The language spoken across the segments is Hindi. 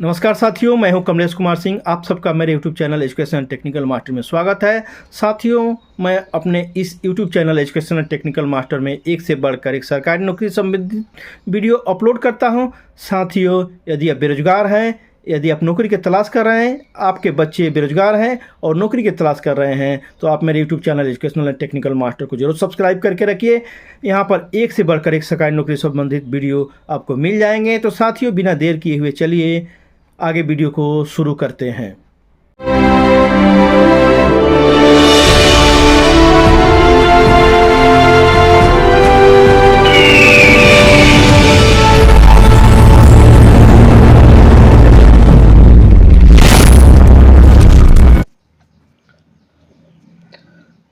नमस्कार साथियों, मैं हूं कमलेश कुमार सिंह। आप सबका मेरे YouTube channel education and technical master में स्वागत है। साथियों, मैं अपने इस YouTube channel education and technical master में एक से बढ़कर एक सरकारी नौकरी संबंधित वीडियो अपलोड करता हूं। साथियों, यदि आप बेरोजगार हैं, यदि आप नौकरी की तलाश कर रहे हैं, आपके बच्चे बेरोजगार हैं और नौकरी की तलाश कर रहे हैं, तो आप मेरे YouTube channel educational and technical master को जरूर सब्सक्राइब करके रखिए। यहाँ पर एक से बढ़कर एक सरकारी नौकरी संबंधित वीडियो आपको मिल जाएंगे। तो साथियों, बिना देर किए हुए चलिए आगे वीडियो को शुरू करते हैं।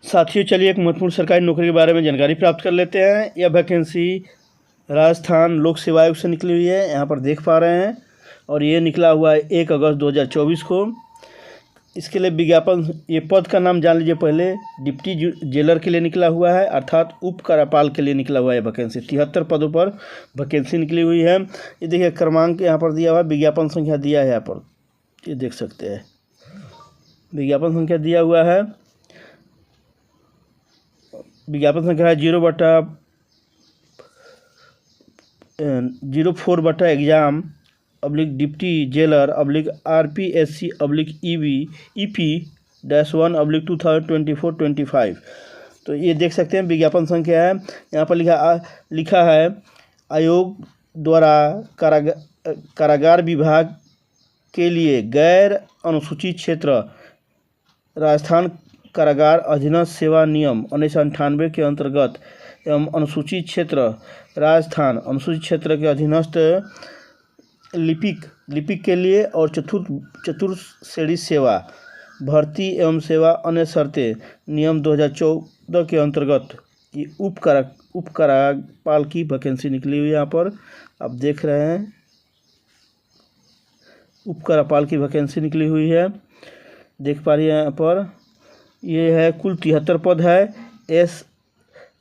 साथियों, चलिए एक महत्वपूर्ण सरकारी नौकरी के बारे में जानकारी प्राप्त कर लेते हैं। यह वैकेंसी राजस्थान लोक सेवा आयोग से निकली हुई है, यहाँ पर देख पा रहे हैं, और ये निकला हुआ है 1 अगस्त 2024 को। इसके लिए विज्ञापन, ये पद का नाम जान लीजिए पहले। डिप्टी जेलर के लिए निकला हुआ है, अर्थात उप कार्यपाल के लिए निकला हुआ है वैकेंसी। 73 पदों पर वैकेंसी निकली हुई है। ये देखिए क्रमांक यहाँ पर दिया हुआ है, विज्ञापन संख्या दिया है यहाँ पर, ये देख सकते हैं, विज्ञापन संख्या दिया हुआ है। विज्ञापन संख्या है 0/04/एग्जाम डिप्टी जेलर RPSC EP-1/2024-25। तो ये देख सकते हैं विज्ञापन संख्या है। यहाँ पर लिखा है आयोग द्वारा कारागार विभाग के लिए गैर अनुसूचित क्षेत्र राजस्थान कारागार अधीनस्थ सेवा नियम 1998 के अंतर्गत एवं अनुसूचित क्षेत्र राजस्थान अनुसूचित क्षेत्र के अधीनस्थ लिपिक के लिए और चतुर्थ श्रेणी सेवा भर्ती एवं सेवा अन्य शर्तें नियम 2014 के अंतर्गत ये उप कार्यपाल की वैकेंसी निकली हुई है। यहाँ पर आप देख रहे हैं, उप कार्यपाल की वैकेंसी निकली हुई है, देख पा रही है यहाँ पर। ये है कुल 73 पद है।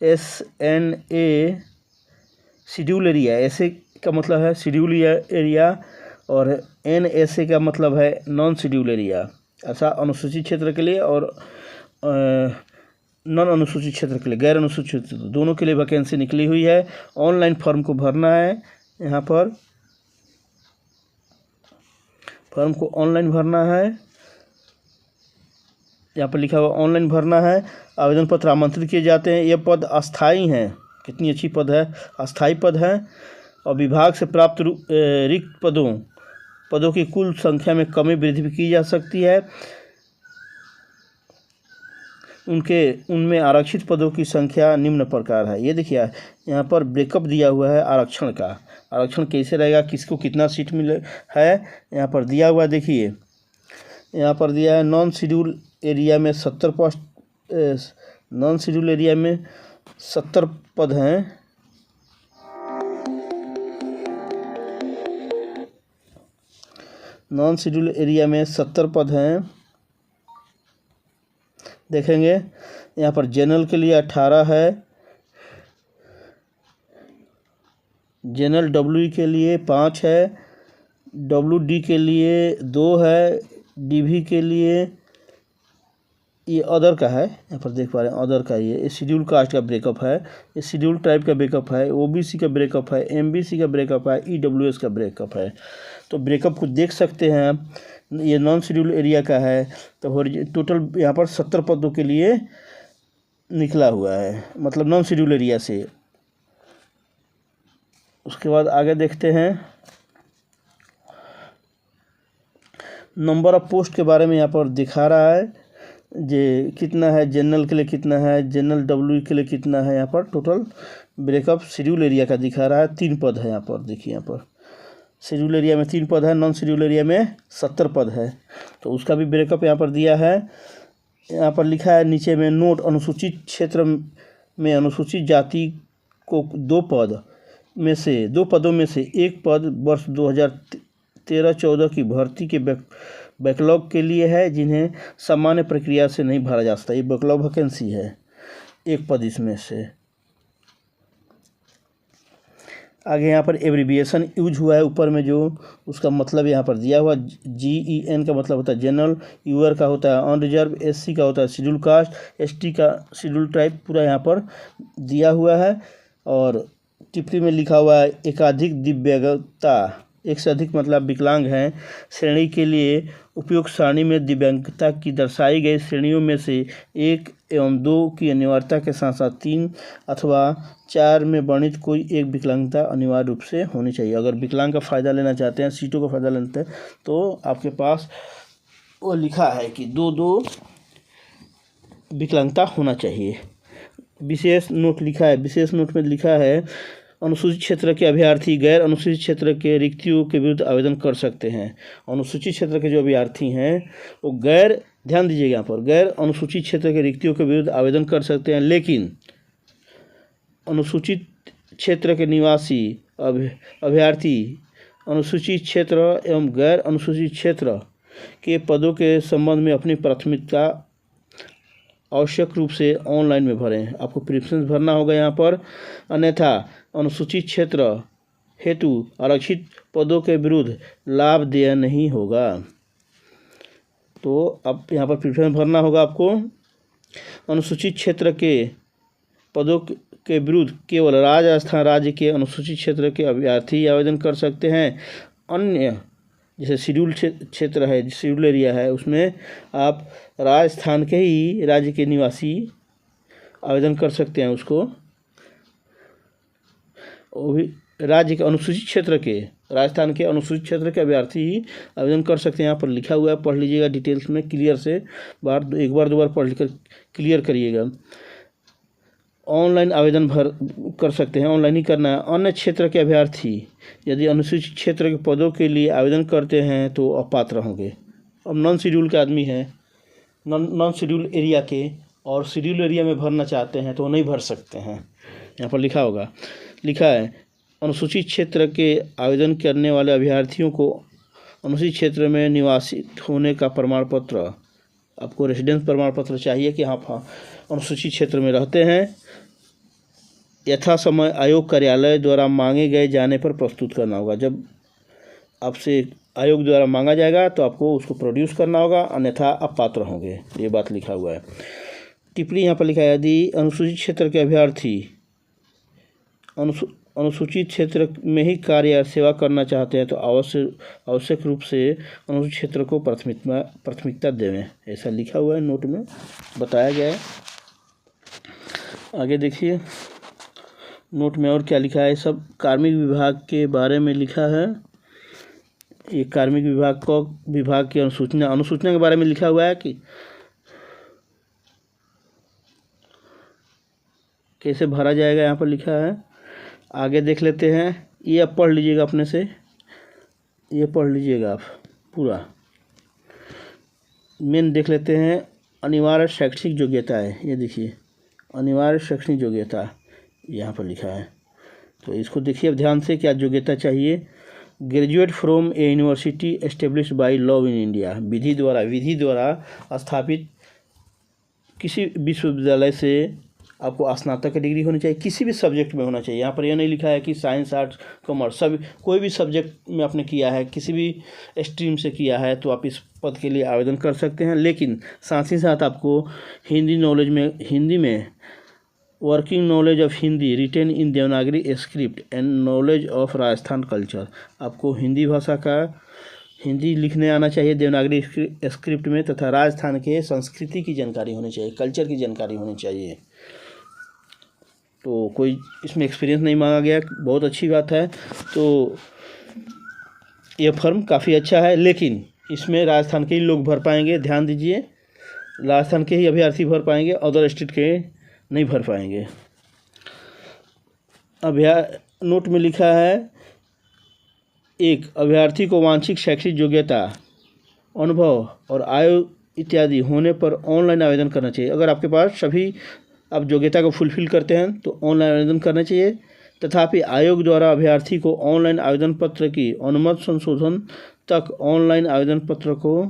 SNA शेड्यूल एरिया, ऐसे का मतलब है शेड्यूल एरिया, और NSA का मतलब है नॉन शेड्यूल एरिया। ऐसा अनुसूचित क्षेत्र के लिए और नॉन अनुसूचित क्षेत्र के लिए, गैर अनुसूचित क्षेत्र, दोनों के लिए वैकेंसी निकली हुई है। ऑनलाइन फॉर्म को भरना है, यहाँ पर फॉर्म को ऑनलाइन भरना है। यहाँ पर लिखा हुआ ऑनलाइन भरना है। आवेदन पत्र आमंत्रित किए जाते हैं। ये पद अस्थाई हैं, कितनी अच्छी पद है, अस्थाई पद है। और विभाग से प्राप्त रिक्त पदों की कुल संख्या में कमी वृद्धि भी की जा सकती है। उनमें आरक्षित पदों की संख्या निम्न प्रकार है। ये देखिए यहाँ पर ब्रेकअप दिया हुआ है आरक्षण का। आरक्षण कैसे रहेगा, किसको कितना सीट मिले है, यहाँ पर दिया हुआ। देखिए यहाँ पर दिया है नॉन शेड्यूल एरिया में 70 पोस्ट, नॉन शेड्यूल एरिया में 70 पद हैं। नॉन शेड्यूल एरिया में 70 पद हैं, देखेंगे। यहाँ पर जनरल के लिए 18 है, जनरल WE के लिए 5 है, WD के लिए 2 है, DV के लिए, ये अदर का है, यहाँ पर देख पा रहे हैं अदर का। ये शेड्यूल कास्ट का ब्रेकअप है, ये शेड्यूल ट्राइब का ब्रेकअप है, OBC का ब्रेकअप है, MBC का ब्रेकअप है, EWS का ब्रेकअप है। तो ब्रेकअप को देख सकते हैं। ये नॉन शेड्यूल एरिया का है। तो टोटल यहाँ पर 70 पदों के लिए निकला हुआ है, मतलब नॉन शेड्यूल एरिया से। उसके बाद आगे देखते हैं नंबर ऑफ पोस्ट के बारे में। यहाँ पर दिखा रहा है जे कितना है, जनरल के लिए कितना है, जनरल WE के लिए कितना है। यहाँ पर टोटल ब्रेकअप शेड्यूल एरिया का दिखा रहा है। 3 पद है यहाँ पर, देखिए यहाँ पर शेड्यूल एरिया में 3 पद है, नॉन शेड्यूल एरिया में 70 पद है। तो उसका भी ब्रेकअप यहाँ पर दिया है। यहाँ पर लिखा है नीचे में नोट, अनुसूचित क्षेत्र में अनुसूचित जाति को 2 पदों में से 1 पद वर्ष 2013-14 की भर्ती के बैकलॉग के लिए है, जिन्हें सामान्य प्रक्रिया से नहीं भरा जा सकता। ये बैकलॉग वैकेंसी है, 1 पद इसमें से। आगे यहाँ पर एब्रिविएशन यूज हुआ है ऊपर में, जो उसका मतलब यहाँ पर दिया हुआ। GEN का मतलब होता है जनरल, UR का होता है अनरिजर्व, SC का होता है शेड्यूल कास्ट, ST का शेड्यूल ट्राइब, पूरा यहाँ पर दिया हुआ है। और टिप्पणी में लिखा हुआ है एकाधिक दिव्यांगता, एक से अधिक मतलब विकलांग हैं, श्रेणी के लिए उपयुक्त सारणी में दिव्यांगता की दर्शाई गई श्रेणियों में से 1 एवं 2 की अनिवार्यता के साथ साथ 3 अथवा 4 में वर्णित कोई एक विकलांगता अनिवार्य रूप से होनी चाहिए। अगर विकलांग का फ़ायदा लेना चाहते हैं, सीटों का फ़ायदा लेते हैं, तो आपके पास वो लिखा है कि 2 विकलांगता होना चाहिए। विशेष नोट लिखा है, विशेष नोट में लिखा है अनुसूचित क्षेत्र के अभ्यर्थी गैर अनुसूचित क्षेत्र के रिक्तियों के विरुद्ध आवेदन कर सकते हैं। अनुसूचित क्षेत्र के जो अभ्यर्थी हैं वो ध्यान दीजिएगा यहाँ पर, गैर अनुसूचित क्षेत्र के रिक्तियों के विरुद्ध आवेदन कर सकते हैं, लेकिन अनुसूचित क्षेत्र के निवासी अभ्यर्थी अनुसूचित क्षेत्र एवं गैर अनुसूचित क्षेत्र के पदों के संबंध में अपनी प्राथमिकता आवश्यक रूप से ऑनलाइन में भरें। आपको प्रेफरेंस भरना होगा यहाँ पर, अन्यथा अनुसूचित क्षेत्र हेतु आरक्षित पदों के विरुद्ध लाभ देय नहीं होगा। तो अब यहाँ पर प्रेफरेंस भरना होगा आपको। अनुसूचित क्षेत्र के पदों के विरुद्ध केवल राजस्थान राज्य के अनुसूचित क्षेत्र के अभ्यर्थी आवेदन कर सकते हैं। अन्य जैसे शेड्यूल क्षेत्र है, शेड्यूल एरिया है, उसमें आप राजस्थान के ही राज्य के निवासी आवेदन कर सकते हैं उसको। वो भी राज्य के अनुसूचित क्षेत्र के, राजस्थान के अनुसूचित क्षेत्र के अभ्यर्थी ही आवेदन कर सकते हैं। यहाँ पर लिखा हुआ है, पढ़ लीजिएगा डिटेल्स में क्लियर से, एक बार 2 बार पढ़ लिखकर क्लियर करिएगा। ऑनलाइन आवेदन कर सकते हैं, ऑनलाइन ही करना है। अन्य क्षेत्र के अभ्यर्थी यदि अनुसूचित क्षेत्र के पदों के लिए आवेदन करते हैं तो अपात्र होंगे। अब नॉन शेड्यूल के आदमी हैं, नॉन शेड्यूल एरिया के, और शेड्यूल एरिया में भरना चाहते हैं तो वो नहीं भर सकते हैं। यहाँ पर लिखा है अनुसूचित क्षेत्र के आवेदन करने वाले अभ्यर्थियों को अनुसूचित क्षेत्र में निवासित होने का प्रमाण पत्र, आपको रेसिडेंस प्रमाण पत्र चाहिए कि हाँ अनुसूचित क्षेत्र में रहते हैं, यथा समय आयोग कार्यालय द्वारा मांगे गए जाने पर प्रस्तुत करना होगा। जब आपसे आयोग द्वारा मांगा जाएगा तो आपको उसको प्रोड्यूस करना होगा, अन्यथा आप पात्र होंगे। ये बात लिखा हुआ है। टिप्पणी यहाँ पर लिखा है, यदि अनुसूचित क्षेत्र के अभ्यर्थी अनुसूचित क्षेत्र में ही कार्य या सेवा करना चाहते हैं तो आवश्यक रूप से अनुसूचित क्षेत्र को प्राथमिकता देवें। ऐसा लिखा हुआ है, नोट में बताया गया है। आगे देखिए नोट में और क्या लिखा है। सब कार्मिक विभाग के बारे में लिखा है। ये कार्मिक विभाग की अनुसूचना के बारे में लिखा हुआ है कि कैसे भरा जाएगा, यहाँ पर लिखा है। आगे देख लेते हैं, ये आप पढ़ लीजिएगा अपने से, ये पढ़ लीजिएगा आप पूरा। मेन देख लेते हैं, अनिवार्य शैक्षिक योग्यता है, ये देखिए अनिवार्य शैक्षणिक योग्यता यहाँ पर लिखा है। तो इसको देखिए अब ध्यान से, क्या योग्यता चाहिए। Graduate from a university established by law in India, विधि द्वारा स्थापित किसी विश्वविद्यालय से आपको स्नातक की डिग्री होनी चाहिए, किसी भी सब्जेक्ट में होना चाहिए। यहाँ पर यह नहीं लिखा है कि साइंस, आर्ट्स, कॉमर्स, सभी कोई भी सब्जेक्ट में आपने किया है, किसी भी स्ट्रीम से किया है तो आप इस पद के लिए आवेदन कर सकते हैं। लेकिन साथ ही साथ आपको हिंदी में working knowledge of Hindi written in Devanagari script and knowledge of Rajasthan culture, आपको हिंदी भाषा का हिंदी लिखने आना चाहिए देवनागरी स्क्रिप्ट में, तथा राजस्थान के संस्कृति की जानकारी होनी चाहिए, कल्चर की जानकारी होनी चाहिए। तो कोई इसमें एक्सपीरियंस नहीं मांगा गया, बहुत अच्छी बात है। तो यह फॉर्म काफ़ी अच्छा है, लेकिन इसमें राजस्थान के ही लोग भर पाएंगे। ध्यान दीजिए, राजस्थान के ही अभ्यर्थी भर पाएंगे, अदर स्टेट के नहीं भर पाएंगे। नोट में लिखा है, एक अभ्यर्थी को वांछित शैक्षिक योग्यता, अनुभव और आयु इत्यादि होने पर ऑनलाइन आवेदन करना चाहिए। अगर आपके पास सभी आप योग्यता को फुलफिल करते हैं तो ऑनलाइन आवेदन करना चाहिए। तथापि आयोग द्वारा अभ्यर्थी को ऑनलाइन आवेदन पत्र की अनुमति संशोधन तक ऑनलाइन आवेदन पत्र को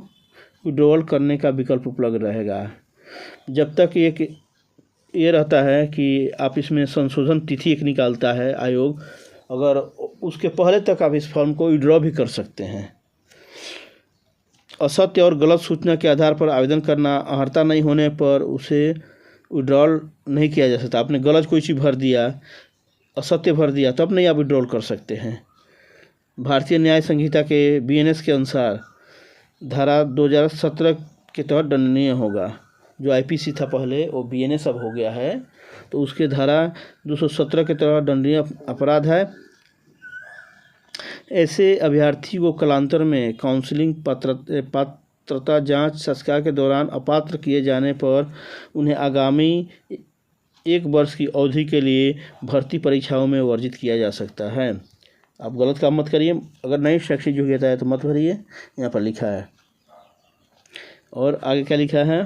विड्रॉल करने का विकल्प उपलब्ध रहेगा। जब तक ये रहता है कि आप इसमें संशोधन तिथि एक निकालता है आयोग, अगर उसके पहले तक आप इस फॉर्म को विड्रॉ भी कर सकते हैं। असत्य और गलत सूचना के आधार पर आवेदन करना, अर्हता नहीं होने पर उसे विड्रॉल नहीं किया जा सकता। आपने गलत कोई चीज़ भर दिया, असत्य भर दिया, तब नहीं आप विड्रॉल कर सकते हैं। भारतीय न्याय संहिता के BNS के अनुसार धारा 2017 के तहत दंडनीय होगा। जो IPC था पहले वो BNS अब हो गया है, तो उसके धारा 217 के तहत दंडनीय अपराध है। ऐसे अभ्यर्थी को कालांतर में काउंसलिंग, पात्रता जांच, संस्कार के दौरान अपात्र किए जाने पर उन्हें आगामी 1 वर्ष की अवधि के लिए भर्ती परीक्षाओं में वर्जित किया जा सकता है। आप गलत काम मत करिए, अगर नहीं शैक्षिक योग्यता है तो मत भरिए, यहाँ पर लिखा है। और आगे क्या लिखा है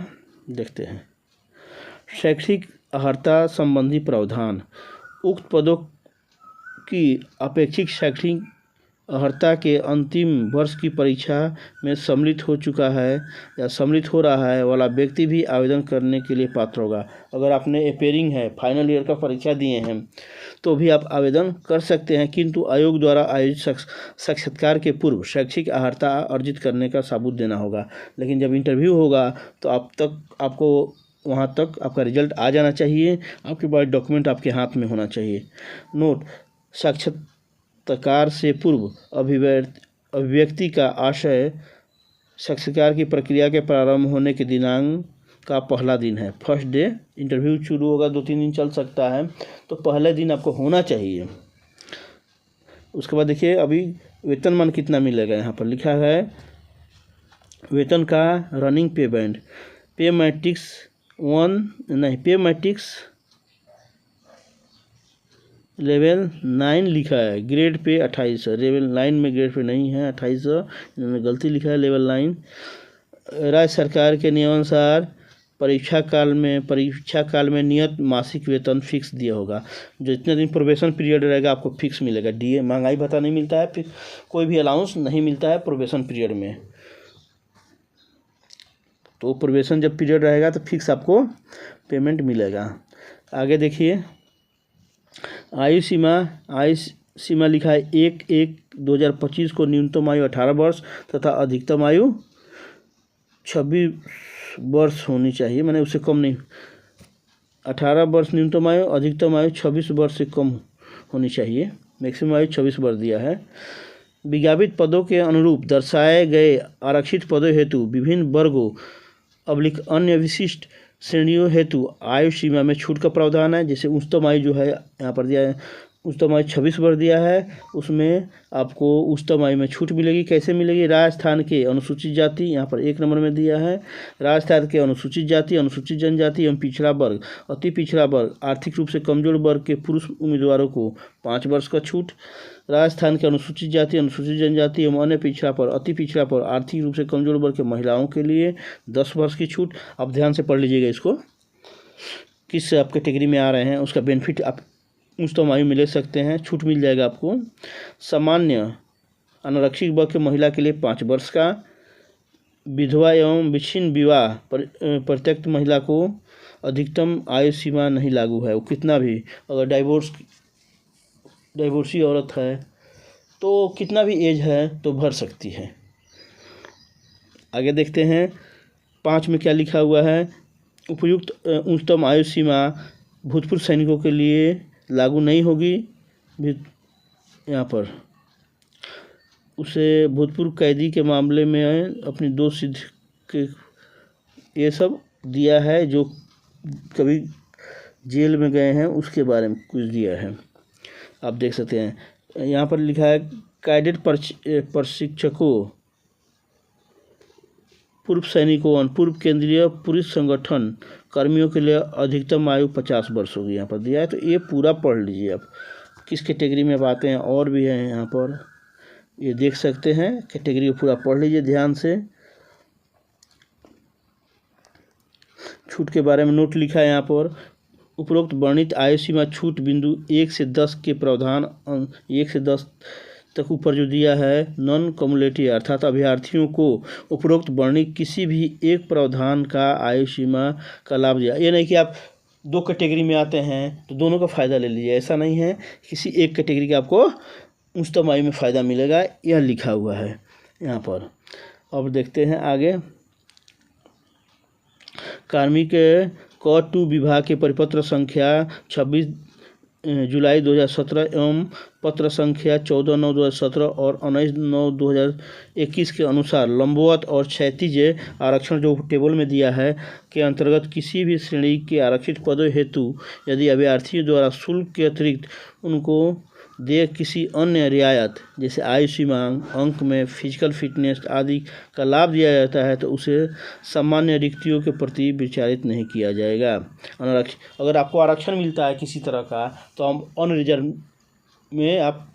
देखते हैं। शैक्षिक अर्हता संबंधी प्रावधान। उक्त पदों की अपेक्षित शैक्षिक अर्हता के अंतिम वर्ष की परीक्षा में सम्मिलित हो चुका है या सम्मिलित हो रहा है वाला व्यक्ति भी आवेदन करने के लिए पात्र होगा। अगर आपने अपेयरिंग है, फाइनल ईयर का परीक्षा दिए हैं, तो भी आप आवेदन कर सकते हैं, किंतु आयोग द्वारा आयोजित साक्षात्कार के पूर्व शैक्षिक अर्हता अर्जित करने का सबूत देना होगा। लेकिन जब इंटरव्यू होगा तो आपको वहाँ तक आपका रिजल्ट आ जाना चाहिए, आपके पास डॉक्यूमेंट आपके हाथ में होना चाहिए। नोट: साक्षात्कार से पूर्व अभिव्यक्ति का आशय साक्षात्कार की प्रक्रिया के प्रारंभ होने के दिनांक का पहला दिन है। फर्स्ट डे इंटरव्यू शुरू होगा, 2-3 दिन चल सकता है, तो पहले दिन आपको होना चाहिए। उसके बाद देखिए अभी वेतनमान कितना मिलेगा। यहाँ पर लिखा है वेतन का रनिंग पे बैंड। पे मैट्रिक्स लेवल 9 लिखा है, ग्रेड पे 2800। लेवल 9 में ग्रेड पे नहीं है, 2800 इन्होंने गलती लिखा है, लेवल 9। राज्य सरकार के नियमानुसार परीक्षा काल में नियत मासिक वेतन फिक्स दिया होगा। जो इतने दिन प्रोबेशन पीरियड रहेगा आपको फिक्स मिलेगा। DA महंगाई भत्ता नहीं मिलता है, फिर कोई भी अलाउंस नहीं मिलता है प्रोबेशन पीरियड में। तो प्रोबेशन जब पीरियड रहेगा तो फिक्स आपको पेमेंट मिलेगा। आगे देखिए आयु सीमा लिखा है 1/1/2025 को न्यूनतम आयु 18 वर्ष तथा अधिकतम आयु 26 वर्ष होनी चाहिए, मैंने उससे कम नहीं। 18 वर्ष न्यूनतम आयु, अधिकतम आयु 26 वर्ष से कम होनी चाहिए। मैक्सिमम आयु 26 वर्ष दिया है। विज्ञापित पदों के अनुरूप दर्शाए गए आरक्षित पदों हेतु विभिन्न वर्गों अन्य विशिष्ट श्रेणियों हेतु आयु सीमा में छूट का प्रावधान है। जैसे उच्चतम आयु जो है यहाँ पर दिया है, उच्चतम आयु 26 वर्ष दिया है, उसमें आपको उच्चतम आयु में छूट मिलेगी। कैसे मिलेगी? राजस्थान के अनुसूचित जाति, यहाँ पर 1 नंबर में दिया है, राजस्थान के अनुसूचित जाति, अनुसूचित जनजाति एवं पिछड़ा वर्ग, अति पिछड़ा वर्ग, आर्थिक रूप से कमजोर वर्ग के पुरुष उम्मीदवारों को 5 वर्ष का छूट। राजस्थान के अनुसूचित जाति, अनुसूचित जनजाति एवं अन्य पिछड़ा पर, अति पिछड़ा पर, आर्थिक रूप से कमजोर वर्ग के महिलाओं के लिए 10 वर्ष की छूट। आप ध्यान से पढ़ लीजिएगा इसको, किस आप कैटेगरी में आ रहे हैं, उसका बेनिफिट आप उच्चतम आयु में ले सकते हैं, छूट मिल जाएगा आपको। सामान्य अनारक्षित वर्ग के महिला के लिए 5 वर्ष का। विधवा एवं विच्छिन्न विवाह परित्यक्त महिला को अधिकतम आयु सीमा नहीं लागू है। वो कितना भी, अगर डाइवोर्सी औरत है तो कितना भी एज है तो भर सकती है। आगे देखते हैं 5 में क्या लिखा हुआ है। उपयुक्त उच्चतम आयु सीमा भूतपूर्व सैनिकों के लिए लागू नहीं होगी। यहाँ पर उसे भूतपूर्व कैदी के मामले में अपनी दोष सिद्ध के ये सब दिया है, जो कभी जेल में गए हैं उसके बारे में कुछ दिया है, आप देख सकते हैं। यहाँ पर लिखा है कैडेट प्रशिक्षकों, पूर्व सैनिकों, पूर्व केंद्रीय पुलिस संगठन कर्मियों के लिए अधिकतम आयु 50 वर्ष होगी, यहाँ पर दिया है। तो ये पूरा पढ़ लीजिए आप किस कैटेगरी में बातें हैं, और भी हैं यहाँ पर, ये देख सकते हैं। कैटेगरी को पूरा पढ़ लीजिए ध्यान से। छूट के बारे में नोट लिखा है यहाँ पर। उपरोक्त वर्णित आयु सीमा छूट बिंदु 1 से 10 के प्रावधान 1 से 10 तक ऊपर जो दिया है नॉन कम्युलेटिव, अर्थात अभ्यर्थियों को उपरोक्त वर्णित किसी भी एक प्रावधान का आयु सीमा का लाभ दिया। ये नहीं कि आप दो कैटेगरी में आते हैं तो दोनों का फ़ायदा ले लीजिए। ऐसा नहीं है किसी एक कैटेगरी का आपको उच्चतम आयु में फ़ायदा मिलेगा, यह लिखा हुआ है यहाँ पर। अब देखते हैं आगे। कार्मिक क 2 विभाग के परिपत्र संख्या 26 जुलाई 2017 एवं पत्र संख्या 14/9/2017 और 19/9/2021 के अनुसार लंबवत और क्षैतिज आरक्षण जो टेबल में दिया है के अंतर्गत किसी भी श्रेणी के आरक्षित पदों हेतु यदि अभ्यर्थियों द्वारा शुल्क के अतिरिक्त उनको दिए किसी अन्य रियायत जैसे आयु सीमा, अंक में फिजिकल फिटनेस आदि का लाभ दिया जाता है तो उसे सामान्य रिक्तियों के प्रति विचारित नहीं किया जाएगा। अगर आपको आरक्षण मिलता है किसी तरह का तो हम अनरिजर्व में आप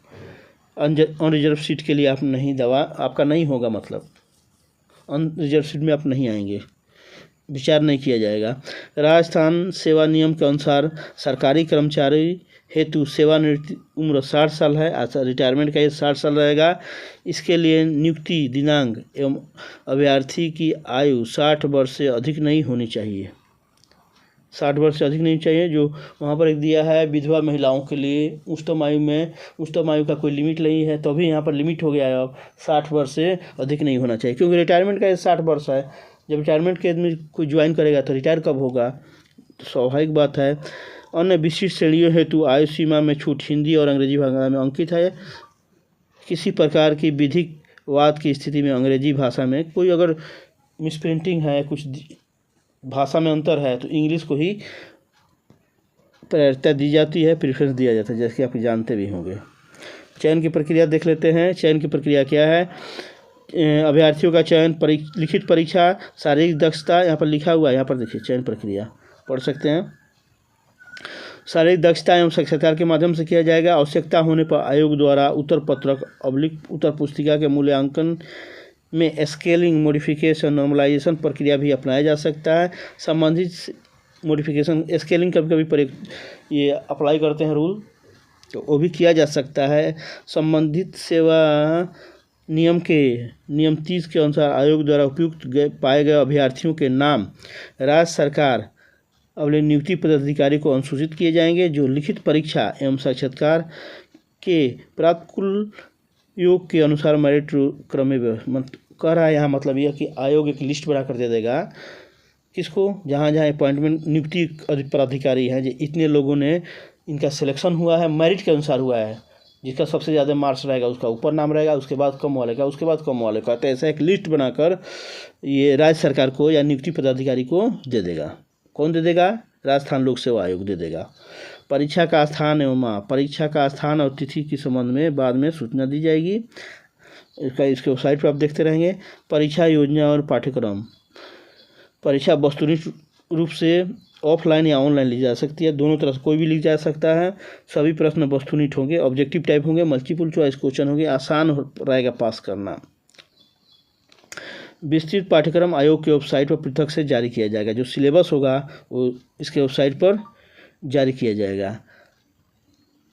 अनरिजर्व सीट के लिए आप नहीं आपका नहीं होगा, मतलब अनरिजर्व सीट में आप नहीं आएंगे, विचार नहीं किया जाएगा। राजस्थान सेवा नियम के अनुसार सरकारी कर्मचारी हेतु सेवानिवृत्ति उम्र 60 साल है, रिटायरमेंट का ये 60 साल रहेगा। इसके लिए नियुक्ति दिनांक एवं अभ्यर्थी की आयु 60 वर्ष से अधिक नहीं होनी चाहिए, 60 वर्ष से अधिक नहीं चाहिए। जो वहाँ पर एक दिया है विधवा महिलाओं के लिए उच्चतम आयु में, उच्चतम आयु का कोई लिमिट नहीं है, तो भी यहाँ पर लिमिट हो गया है अब 60 वर्ष से अधिक नहीं होना चाहिए, क्योंकि रिटायरमेंट का ये 60 वर्ष है। जब रिटायरमेंट के आदमी कोई ज्वाइन करेगा तो रिटायर कब होगा, तो स्वाभाविक बात है। अन्य विशिष्ट श्रेणियों हेतु आयु सीमा में छूट हिंदी और अंग्रेजी भाषा में अंकित है। किसी प्रकार की विधिक वाद की स्थिति में अंग्रेजी भाषा में कोई अगर मिसप्रिंटिंग है, कुछ भाषा में अंतर है तो इंग्लिश को ही प्रायोरिकता दी जाती है, प्रेफरेंस दिया जाता है, जैसे कि आप जानते भी होंगे। चयन की प्रक्रिया देख लेते हैं। चयन की प्रक्रिया क्या है। अभ्यर्थियों का चयन लिखित परीक्षा, शारीरिक दक्षता, यहाँ पर लिखा हुआ है, यहाँ पर देखिए चयन प्रक्रिया पढ़ सकते हैं। शारीरिक दक्षता एवं साक्षात्कार के माध्यम से किया जाएगा। आवश्यकता होने पर आयोग द्वारा उत्तर पत्रक उत्तर पुस्तिका के मूल्यांकन में स्केलिंग, मॉडिफिकेशन, नॉर्मलाइजेशन प्रक्रिया भी अपनाया जा सकता है। संबंधित मॉडिफिकेशन, स्केलिंग कभी कभी ये अप्लाई करते हैं रूल, तो वो भी किया जा सकता है। संबंधित सेवा नियम 30 के अनुसार आयोग द्वारा उपयुक्त पाए गए अभ्यर्थियों के नाम राज्य सरकार अगले नियुक्ति पदाधिकारी को अनुसूचित किए जाएंगे, जो लिखित परीक्षा एवं साक्षात्कार के प्राप्त कुल योग के अनुसार मेरिट क्रम में कह रहा है यहाँ, मतलब यह कि आयोग एक लिस्ट बना कर दे देगा किसको, जहाँ जहाँ अपॉइंटमेंट नियुक्ति पदाधिकारी हैं, जो इतने लोगों ने इनका सिलेक्शन हुआ है, मेरिट के अनुसार हुआ है, जिसका सबसे ज़्यादा मार्क्स रहेगा उसका ऊपर नाम रहेगा, उसके बाद कम वाले का, उसके बाद कम वाले का। तो ऐसा एक लिस्ट बनाकर ये राज्य सरकार को या नियुक्ति पदाधिकारी को दे देगा। कौन दे देगा? राजस्थान लोक सेवा आयोग दे देगा। परीक्षा का स्थान एवं परीक्षा का स्थान और तिथि के संबंध में बाद में सूचना दी जाएगी। इसके वेबसाइट पर आप देखते रहेंगे। परीक्षा योजना और पाठ्यक्रम। परीक्षा वस्तुनिष्ठ रूप से ऑफलाइन या ऑनलाइन ली जा सकती है, दोनों तरह से कोई भी ली जा सकता है। सभी प्रश्न वस्तुनिष्ठ होंगे, ऑब्जेक्टिव टाइप होंगे, मल्टीपल चॉइस क्वेश्चन होंगे, आसान रहेगा पास करना। विस्तृत पाठ्यक्रम आयोग के वेबसाइट पर पृथक से जारी किया जाएगा। जो सिलेबस होगा वो इसके वेबसाइट पर जारी किया जाएगा।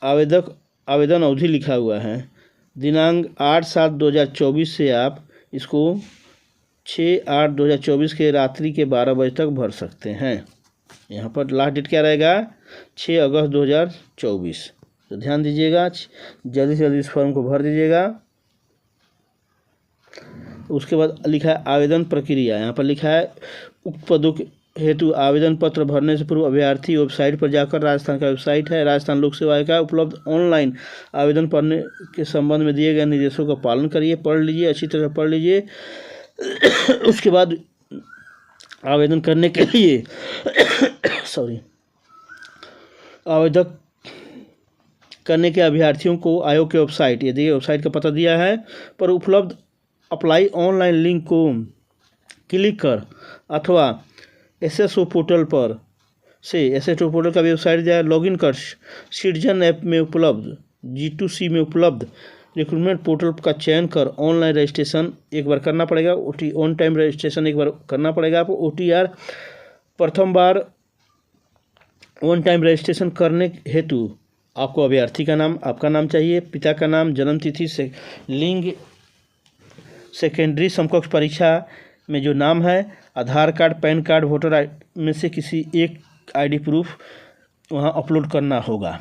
आवेदन अवधि लिखा हुआ है। दिनांक 8/7/2024 से आप इसको 6/8/2024 के रात्रि के 12 बजे तक भर सकते हैं। यहाँ पर लास्ट डेट क्या रहेगा? 6 अगस्त 2024। तो ध्यान दीजिएगा, जल्दी से जल्दी इस फॉर्म को भर दीजिएगा। उसके बाद लिखा है आवेदन प्रक्रिया। यहाँ पर लिखा है उक्त पदों हेतु आवेदन पत्र भरने से पूर्व अभ्यर्थी वेबसाइट पर जाकर, राजस्थान का वेबसाइट है राजस्थान लोक सेवा आयोग का, उपलब्ध ऑनलाइन आवेदन पढ़ने के संबंध में दिए गए निर्देशों का पालन करिए, पढ़ लीजिए, अच्छी तरह पढ़ लीजिए। उसके बाद आवेदन करने के लिए आवेदन करने के अभ्यर्थियों को आयोग के वेबसाइट, ये देखिए वेबसाइट का पता दिया है, पर उपलब्ध अप्लाई ऑनलाइन लिंक को क्लिक कर अथवा SSO पोर्टल पर से SSO पोर्टल का वेबसाइट जाए, लॉगिन कर सिटीजन ऐप में उपलब्ध G2C में उपलब्ध रिक्रूटमेंट पोर्टल का चयन कर ऑनलाइन रजिस्ट्रेशन एक बार करना पड़ेगा। ऑन टाइम रजिस्ट्रेशन एक बार करना पड़ेगा आपको। OTR प्रथम बार ऑन टाइम रजिस्ट्रेशन करने हेतु आपको अभ्यर्थी का नाम, आपका नाम चाहिए, पिता का नाम, जन्म तिथि से लिंग, सेकेंडरी समकक्ष परीक्षा में जो नाम है, आधार कार्ड, पैन कार्ड, वोटर में से किसी एक आईडी प्रूफ वहाँ अपलोड करना होगा।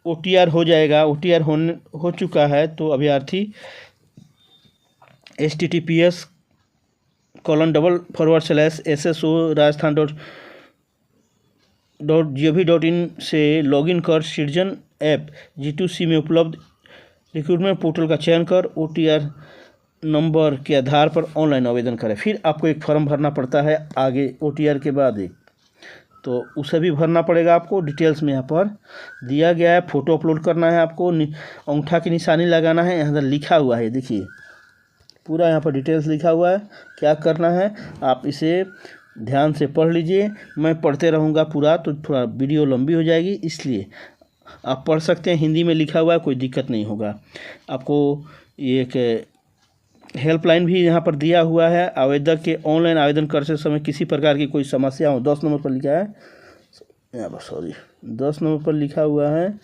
OTR हो जाएगा। OTR हो चुका है तो अभ्यर्थी https://sso rajasthan.gov.in से लॉगिन कर सिटीजन ऐप G2C में उपलब्ध रिक्रूटमेंट पोर्टल का चयन कर OTR नंबर के आधार पर ऑनलाइन आवेदन करें। फिर आपको एक फॉर्म भरना पड़ता है आगे OTR के बाद एक, तो उसे भी भरना पड़ेगा आपको। डिटेल्स में यहाँ पर दिया गया है। फ़ोटो अपलोड करना है आपको, अंगूठा की निशानी लगाना है। यहाँ पर लिखा हुआ है, देखिए पूरा यहाँ पर डिटेल्स लिखा हुआ है क्या करना है। आप इसे ध्यान से पढ़ लीजिए। मैं पढ़ते रहूँगा पूरा तो थोड़ा वीडियो लंबी हो जाएगी, इसलिए आप पढ़ सकते हैं। हिंदी में लिखा हुआ है, कोई दिक्कत नहीं होगा। आपको एक हेल्पलाइन भी यहाँ पर दिया हुआ है। आवेदक के ऑनलाइन आवेदन करते समय किसी प्रकार की कोई समस्या हो, 10 नंबर पर लिखा है यहाँ पर, 10 नंबर पर लिखा हुआ है।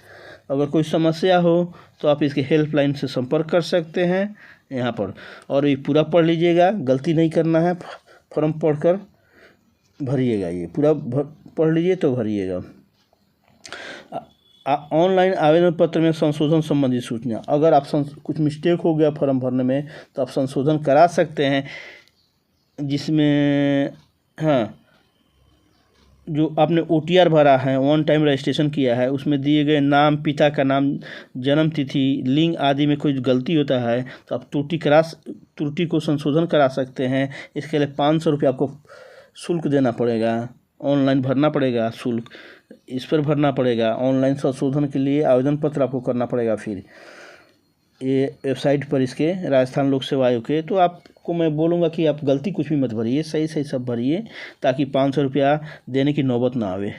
अगर कोई समस्या हो तो आप इसके हेल्पलाइन से संपर्क कर सकते हैं यहाँ पर। और ये पूरा पढ़ लीजिएगा, गलती नहीं करना है। फॉर्म पढ़कर भरिएगा, ये पूरा पढ़ लीजिए तो भरिएगा। ऑनलाइन आवेदन पत्र में संशोधन संबंधी सूचना, अगर आप कुछ मिस्टेक हो गया फॉर्म भरने में तो आप संशोधन करा सकते हैं। जिसमें जो आपने OTR भरा है, वन टाइम रजिस्ट्रेशन किया है, उसमें दिए गए नाम, पिता का नाम, जन्म तिथि, लिंग आदि में कोई गलती होता है तो आप त्रुटि को संशोधन करा सकते हैं। इसके लिए 500 रुपये आपको शुल्क देना पड़ेगा, ऑनलाइन भरना पड़ेगा शुल्क, इस पर भरना पड़ेगा। ऑनलाइन संशोधन के लिए आवेदन पत्र आपको करना पड़ेगा। फिर ये वेबसाइट पर इसके राजस्थान लोक सेवा आयोग के, तो आपको मैं बोलूँगा कि आप गलती कुछ भी मत भरिए, सही सही सब भरिए, ताकि 500 रुपया देने की नौबत ना आवे।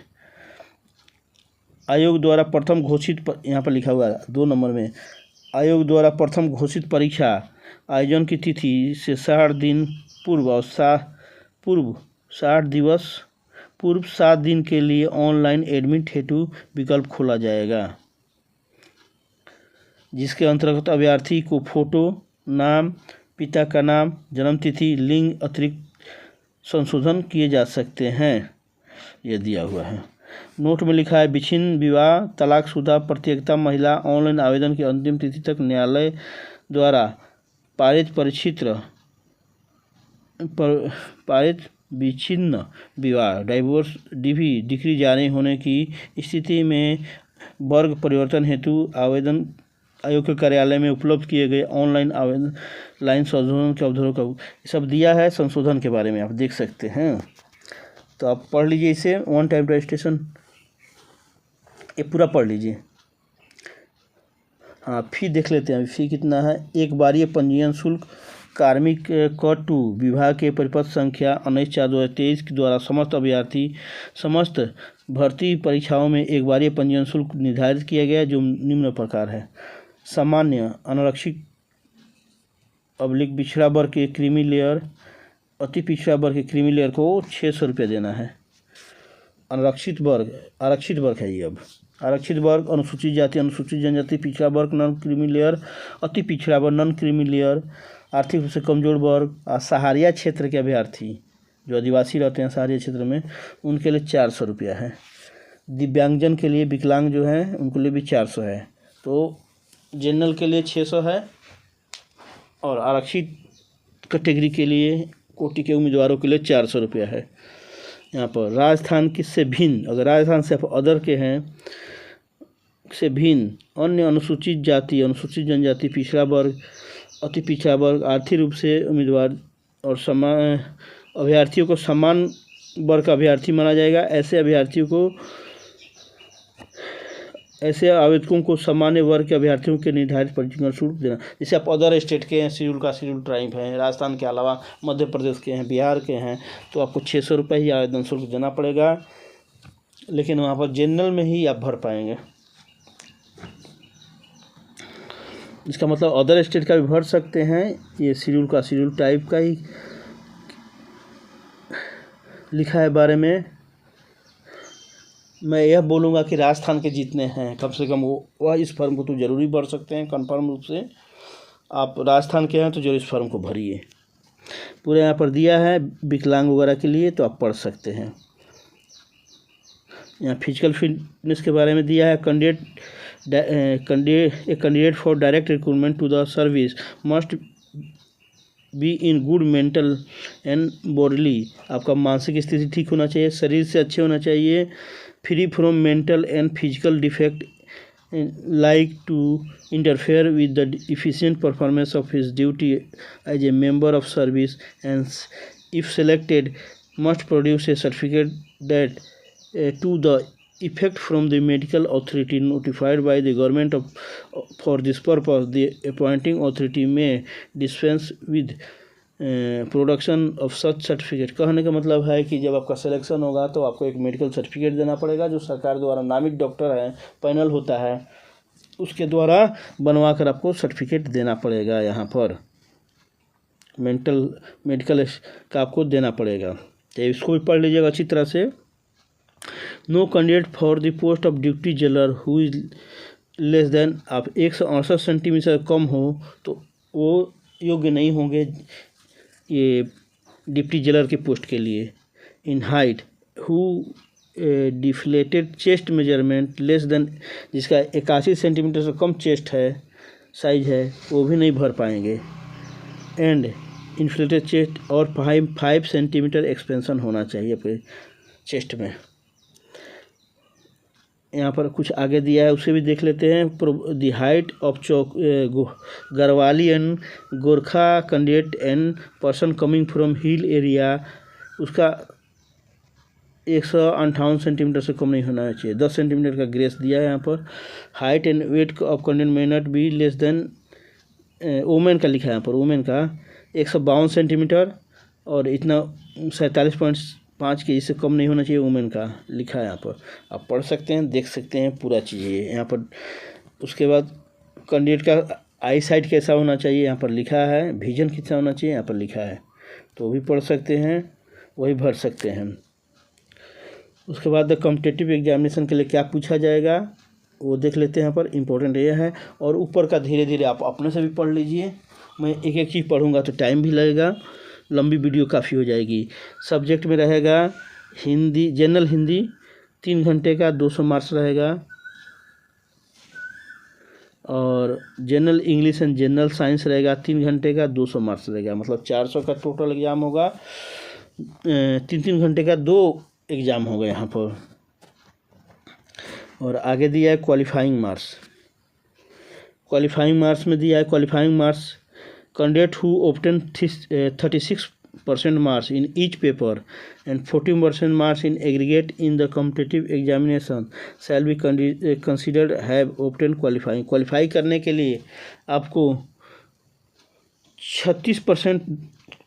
आयोग द्वारा प्रथम घोषित यहाँ पर लिखा हुआ है 2 नंबर में, आयोग द्वारा प्रथम घोषित परीक्षा आयोजन की तिथि से 60 दिन पूर्व और 60 दिवस पूर्व 7 दिन के लिए ऑनलाइन एडमिट हेतु विकल्प खोला जाएगा, जिसके अंतर्गत अभ्यर्थी को फोटो, नाम, पिता का नाम, जन्म तिथि, लिंग अतिरिक्त संशोधन किए जा सकते हैं। यह दिया हुआ है। नोट में लिखा है विच्छिन्न, विवाह, तलाकशुदा, प्रत्येकता महिला ऑनलाइन आवेदन की अंतिम तिथि तक न्यायालय द्वारा पारित विच्छिन्न विवाह, डाइवोर्स डिक्री जारी होने की स्थिति में वर्ग परिवर्तन हेतु आवेदन आयोग के कार्यालय में उपलब्ध किए गए ऑनलाइन आवेदन लाइन संशोधन के अवधि का सब दिया है। संशोधन के बारे में आप देख सकते हैं, तो आप पढ़ लीजिए इसे। वन टाइम रजिस्ट्रेशन ये पूरा पढ़ लीजिए। हाँ, फी देख लेते हैं। फी कितना है। एक बारीय पंजीयन शुल्क कार्मिक क 2 विभाग के परिपत्र संख्या 19/4/2023 के द्वारा समस्त अभ्यर्थी समस्त भर्ती परीक्षाओं में एक बारीय पंजीयन शुल्क निर्धारित किया गया, जो निम्न प्रकार है। सामान्य, अनारक्षित / पिछड़ा वर्ग के क्रीमी लेयर, अति पिछड़ा वर्ग के क्रीमी लेयर को 600 रुपये देना है। आरक्षित वर्ग है ये। अब आरक्षित वर्ग, अनुसूचित जाति, अनुसूचित जनजाति, पिछड़ा वर्ग, नॉन क्रीमी लेयर, अति पिछड़ा वर्ग, नॉन क्रीमी लेयर, आर्थिक रूप से कमजोर वर्ग, सहारिया क्षेत्र के अभ्यर्थी जो आदिवासी रहते हैं सहारिया क्षेत्र में, उनके लिए 400 रुपया है। दिव्यांगजन के लिए, विकलांग जो हैं उनके लिए भी 400 है। तो जनरल के लिए 600 है और आरक्षित कैटेगरी के लिए, कोटि के उम्मीदवारों के लिए 400 रुपया है। यहाँ पर राजस्थान से भिन्न, अगर राजस्थान से अदर के हैं से भिन्न अन्य अनुसूचित जाति, अनुसूचित जनजाति, पिछड़ा वर्ग, अति पिछड़ा वर्ग, आर्थिक रूप से उम्मीदवार और समान अभ्यर्थियों को समान वर्ग का अभ्यर्थी माना जाएगा। ऐसे आवेदकों को सामान्य वर्ग के अभ्यर्थियों के निर्धारित पंजीकरण शुल्क देना। जैसे आप अदर स्टेट के हैं, शेड्यूल ट्राइब हैं, राजस्थान के अलावा मध्य प्रदेश के हैं, बिहार के हैं, तो आपको 600 रुपये ही आवेदन शुल्क देना पड़ेगा। लेकिन वहाँ पर जनरल में ही आप भर पाएंगे। इसका मतलब अदर स्टेट का भी भर सकते हैं। ये शेड्यूल टाइप का ही लिखा है बारे में। मैं यह बोलूँगा कि राजस्थान के जितने हैं कम से कम वह इस फॉर्म को तो ज़रूरी भर सकते हैं। कन्फर्म रूप से आप राजस्थान के हैं तो जरूर इस फॉर्म को भरिए। पूरे यहाँ पर दिया है विकलांग वगैरह के लिए, तो आप पढ़ सकते हैं। यहाँ फिजिकल फिटनेस के बारे में दिया है। Candidate for direct recruitment to the service must be in good mental and bodily, आपका मानसिक स्थिति ठीक होना चाहिए, शरीर से अच्छे होना चाहिए, free from mental and physical defect like to interfere with the efficient performance of his duty as a member of service, and if selected must produce a certificate that to the effect from the medical authority notified by the government of for this purpose. The appointing authority may dispense with production of such certificate. कहने का मतलब है कि जब आपका सिलेक्शन होगा तो आपको एक मेडिकल सर्टिफिकेट देना पड़ेगा, जो सरकार द्वारा नामित डॉक्टर है, पैनल होता है, उसके द्वारा बनवा कर आपको सर्टिफिकेट देना पड़ेगा। यहाँ पर मेडिकल का आपको देना पड़ेगा, तो इसको भी पढ़ लीजिएगा अच्छी तरह से। No candidate for the post of duty jailer who is less than, आप 168 सेंटीमीटर कम हो तो वो योग्य नहीं होंगे ये डिप्टी जेलर के पोस्ट के लिए। In height who deflated chest measurement less than, जिसका 81 सेंटीमीटर से कम चेस्ट है, साइज है, वो भी नहीं भर पाएंगे। एंड इन्फ्लेटेड चेस्ट और 5 सेंटीमीटर एक्सपेंशन होना चाहिए आपके चेस्ट में। यहाँ पर कुछ आगे दिया है, उसे भी देख लेते हैं। The height of Garhwali and Gorkha candidate and person coming from hill area, उसका 158 सेंटीमीटर से कम नहीं होना चाहिए। 10 सेंटीमीटर का ग्रेस दिया है यहाँ पर। Height and weight of candidate may not be less than, women का लिखा है यहाँ पर, वुमेन का 152 सेंटीमीटर और इतना 47.5 के, इससे कम नहीं होना चाहिए वुमेन का, लिखा है यहाँ पर। आप पढ़ सकते हैं, देख सकते हैं पूरा चीज़ यहाँ पर। उसके बाद कैंडिडेट का आई साइट कैसा होना चाहिए यहाँ पर लिखा है, विजन कितना होना चाहिए यहाँ पर लिखा है, तो भी पढ़ सकते हैं, वही भर सकते हैं। उसके बाद कॉम्पिटिटिव एग्जामिनेशन के लिए क्या पूछा जाएगा वो देख लेते हैं यहाँ पर, इम्पोर्टेंट ये है। और ऊपर का धीरे धीरे आप अपने से भी पढ़ लीजिए, मैं एक एक चीज़ पढ़ूंगा तो टाइम भी लगेगा, लंबी वीडियो काफ़ी हो जाएगी। सब्जेक्ट में रहेगा हिंदी, जनरल हिंदी 3 घंटे का 200 मार्क्स रहेगा, और general English and general science रहेगा 3 घंटे का 200 मार्क्स रहेगा, मतलब 400 का टोटल एग्ज़ाम होगा। 3 घंटे का 2 एग्ज़ाम होगा यहाँ पर। और आगे दिया है क्वालिफाइंग मार्क्स। क्वालिफाइंग मार्क्स में दिया है qualifying marks candidate who obtain 36% marks in each paper and 14% marks in aggregate in the competitive examination shall be considered have obtain qualifying. Qualify करने के लिए आपको 36%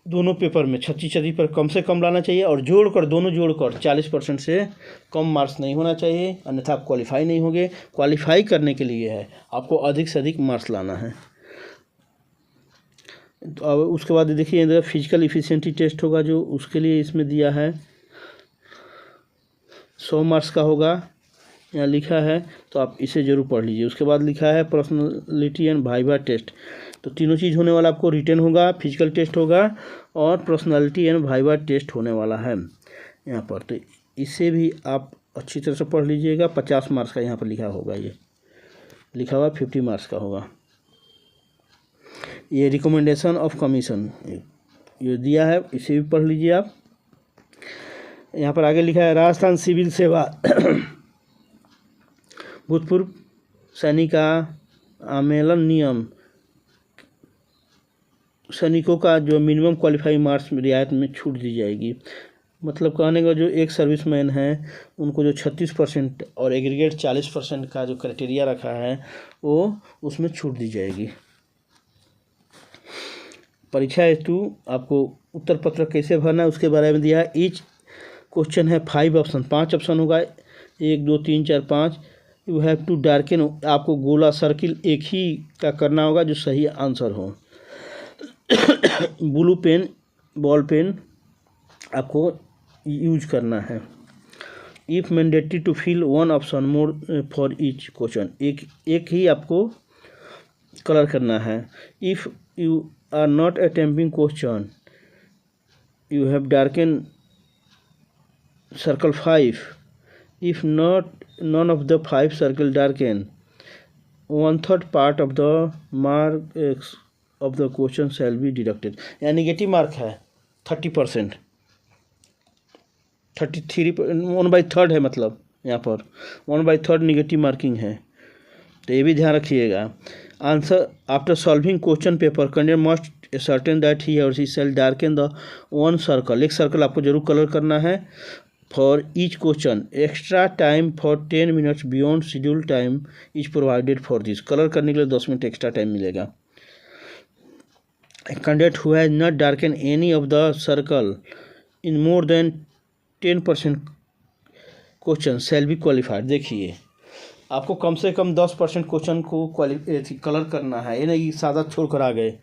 दोनों पेपर में 36 पर कम से कम लाना चाहिए, और जोड़कर दोनों जोड़कर 40% से कम मार्क्स नहीं होना चाहिए, अन्यथा आप क्वालिफाई नहीं होंगे। क्वालिफाई करने के लिए है आपको अधिक से अधिक मार्क्स लाना है। तो अब उसके बाद देखिए फिजिकल इफिशिएंसी टेस्ट होगा, जो उसके लिए इसमें दिया है 100 मार्क्स का होगा, यहाँ लिखा है, तो आप इसे ज़रूर पढ़ लीजिए। उसके बाद लिखा है पर्सनालिटी एंड वाइवा टेस्ट, तो तीनों चीज़ होने वाला, आपको रिटन होगा, फिजिकल टेस्ट होगा और पर्सनालिटी एंड वाइवा टेस्ट होने वाला है यहाँ पर। तो इसे भी आप अच्छी तरह से पढ़ लीजिएगा। 50 मार्क्स का यहाँ पर लिखा होगा, ये लिखा हुआ 50 मार्क्स का होगा। ये रिकमेंडेशन ऑफ कमीशन ये दिया है, इसे भी पढ़ लीजिए आप। यहाँ पर आगे लिखा है राजस्थान सिविल सेवा भूतपूर्व सैनिका आमेलन नियम, सैनिकों का जो मिनिमम क्वालिफाइंग मार्क्स में रियायत में छूट दी जाएगी। मतलब कहने का जो एक सर्विसमैन है उनको जो 36% और एग्रीगेट 40% का जो क्राइटेरिया रखा है वो उसमें छूट दी जाएगी। परीक्षा हेतु आपको उत्तर पत्र कैसे भरना है उसके बारे में दिया है। ईच क्वेश्चन है 5 ऑप्शन, 5 ऑप्शन होगा, 1 2 3 4 5। यू हैव टू डार्कन, आपको गोला सर्किल एक ही का करना होगा जो सही आंसर हो। ब्लू पेन बॉल पेन आपको यूज करना है। If mandatory to fill 1 option more for each question, एक ही आपको कलर करना है। If you are not attempting question you have darken circle 5 if not none of the 5 circle darken 1/3 part of the mark of the question shall be deducted. या निगेटिव मार्क है 30%, 33 1/3 है, मतलब यहाँ पर 1/3 निगेटिव मार्किंग है, तो ये भी ध्यान रखिएगा। Answer after solving question paper candidate must certain that he और she shall darken the one circle, एक सर्कल आपको जरूर कलर करना है for each question. Extra time for 10 minutes beyond schedule time is provided for this, colour करने के लिए 10 मिनट एक्स्ट्रा टाइम मिलेगा। Candidate who has not darken any of the circle in more than 10% question shall be qualified. देखिए आपको कम से कम 10% क्वेश्चन को कलर करना है, ये नहीं सादा छोड़ कर आ गए।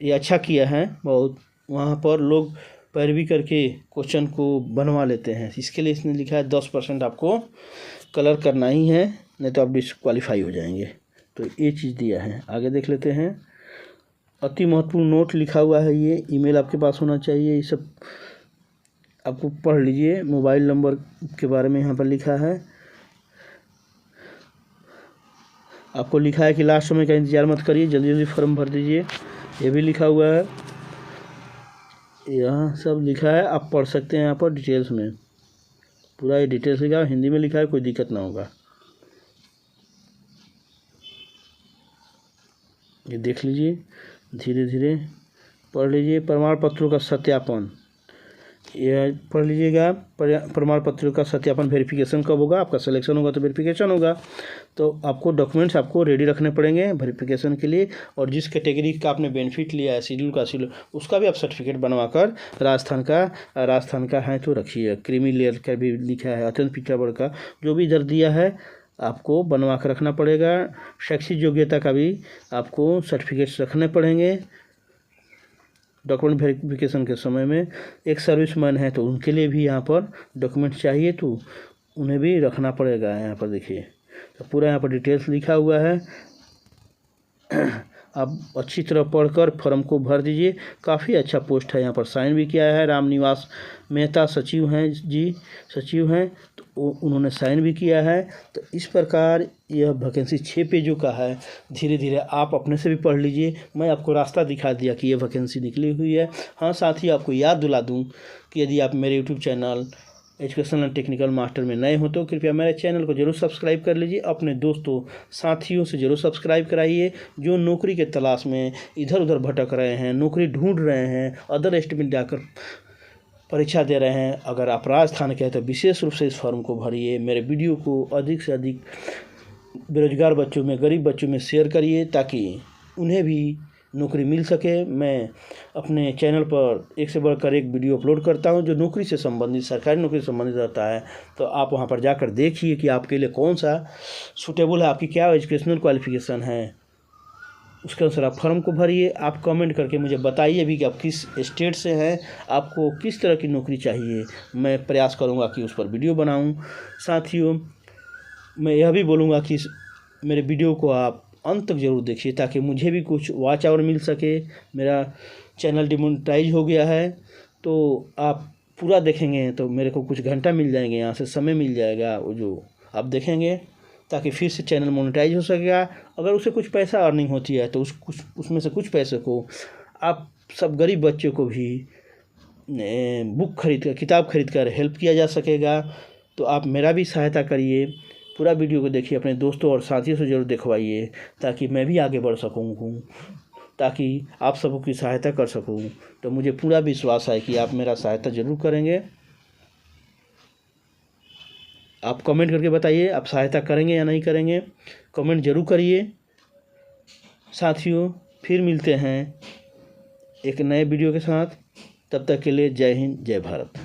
ये अच्छा किया है बहुत, वहाँ पर लोग पैरवी करके क्वेश्चन को बनवा लेते हैं, इसके लिए इसने लिखा है 10% आपको कलर करना ही है, नहीं तो आप डिस्क्वालीफाई हो जाएंगे। तो ये चीज़ दिया है, आगे देख लेते हैं। अति महत्वपूर्ण नोट लिखा हुआ है, ये ईमेल आपके पास होना चाहिए, ये सब आपको पढ़ लीजिए। मोबाइल नंबर के बारे में यहाँ पर लिखा है, आपको लिखा है कि लास्ट समय का इंतज़ार मत करिए, जल्दी जल्दी फॉर्म भर दीजिए, ये भी लिखा हुआ है, यहाँ सब लिखा है, आप पढ़ सकते हैं यहाँ पर डिटेल्स में, पूरा ये डिटेल्स लिखा है, हिंदी में लिखा है, कोई दिक्कत ना होगा। ये देख लीजिए, धीरे धीरे पढ़ लीजिए। प्रमाण पत्रों का सत्यापन, यह पढ़ लीजिएगा। प्रमाण पत्रों का सत्यापन वेरिफिकेशन कब होगा, आपका सिलेक्शन होगा तो वेरिफिकेशन होगा, तो आपको डॉक्यूमेंट्स आपको रेडी रखने पड़ेंगे वेरिफिकेशन के लिए। और जिस कैटेगरी का आपने बेनिफिट लिया है शेड्यूल उसका भी आप सर्टिफिकेट बनवाकर राजस्थान का है तो रखिए। क्रीमी लेयर का भी लिखा है, अत्यंत पिछड़ा वर्ग का जो भी इधर दिया है आपको बनवा कर रखना पड़ेगा। शैक्षिक योग्यता का भी आपको सर्टिफिकेट्स रखने पड़ेंगे। डॉक्यूमेंट वेरिफिकेशन के समय में एक सर्विसमैन है तो उनके लिए भी यहाँ पर डॉक्यूमेंट चाहिए, तो उन्हें भी रखना पड़ेगा। यहाँ पर देखिए तो पूरा यहाँ पर डिटेल्स लिखा हुआ है, आप अच्छी तरह पढ़कर फॉर्म को भर दीजिए। काफ़ी अच्छा पोस्ट है, यहाँ पर साइन भी किया है रामनिवास मेहता सचिव हैं, तो उन्होंने साइन भी किया है। तो इस प्रकार यह वैकेंसी 6 पेजों का है, धीरे धीरे आप अपने से भी पढ़ लीजिए। मैं आपको रास्ता दिखा दिया कि यह वैकेंसी निकली हुई है। हाँ, साथ ही आपको याद दिला दूँ कि यदि आप मेरे YouTube channel educational and technical master में नए हो तो कृपया मेरे चैनल को जरूर सब्सक्राइब कर लीजिए। अपने दोस्तों साथियों से जरूर सब्सक्राइब कराइए जो नौकरी के तलाश में इधर उधर भटक रहे हैं, नौकरी ढूंढ रहे हैं, अदर स्टेट में जाकर परीक्षा दे रहे हैं। अगर आप राजस्थान के हैं तो विशेष रूप से इस फॉर्म को भरिए। मेरे वीडियो को अधिक से अधिक बेरोजगार बच्चों में, गरीब बच्चों में शेयर करिए ताकि उन्हें भी नौकरी मिल सके। मैं अपने चैनल पर एक से बढ़कर एक वीडियो अपलोड करता हूं जो नौकरी से संबंधित, सरकारी नौकरी से संबंधित रहता है, तो आप वहां पर जाकर देखिए कि आपके लिए कौन सा सूटेबल है, आपकी क्या एजुकेशनल क्वालिफिकेशन है, उसके अनुसार आप फॉर्म को भरिए। आप कमेंट करके मुझे बताइए भी कि आप किस स्टेट से हैं, आपको किस तरह की नौकरी चाहिए। मैं प्रयास करूँगा कि उस पर वीडियो बनाऊँ। साथियों, मैं यह भी बोलूँगा कि मेरे वीडियो को आप अंत तक जरूर देखिए ताकि मुझे भी कुछ वॉच आवर मिल सके। मेरा चैनल डिमोनेटाइज हो गया है, तो आप पूरा देखेंगे तो मेरे को कुछ घंटा मिल जाएंगे, यहाँ से समय मिल जाएगा वो जो आप देखेंगे, ताकि फिर से चैनल मोनेटाइज हो सकेगा। अगर उसे कुछ पैसा अर्निंग होती है तो उसमें से कुछ पैसे को आप सब गरीब बच्चों को भी किताब खरीद कर हेल्प किया जा सकेगा। तो आप मेरा भी सहायता करिए, पूरा वीडियो को देखिए, अपने दोस्तों और साथियों से ज़रूर दिखवाइए ताकि मैं भी आगे बढ़ सकूँ, ताकि आप सबों की सहायता कर सकूँ। तो मुझे पूरा विश्वास है कि आप मेरा सहायता ज़रूर करेंगे। आप कमेंट करके बताइए आप सहायता करेंगे या नहीं करेंगे, कमेंट ज़रूर करिए। साथियों, फिर मिलते हैं एक नए वीडियो के साथ, तब तक के लिए जय हिंद, जय भारत।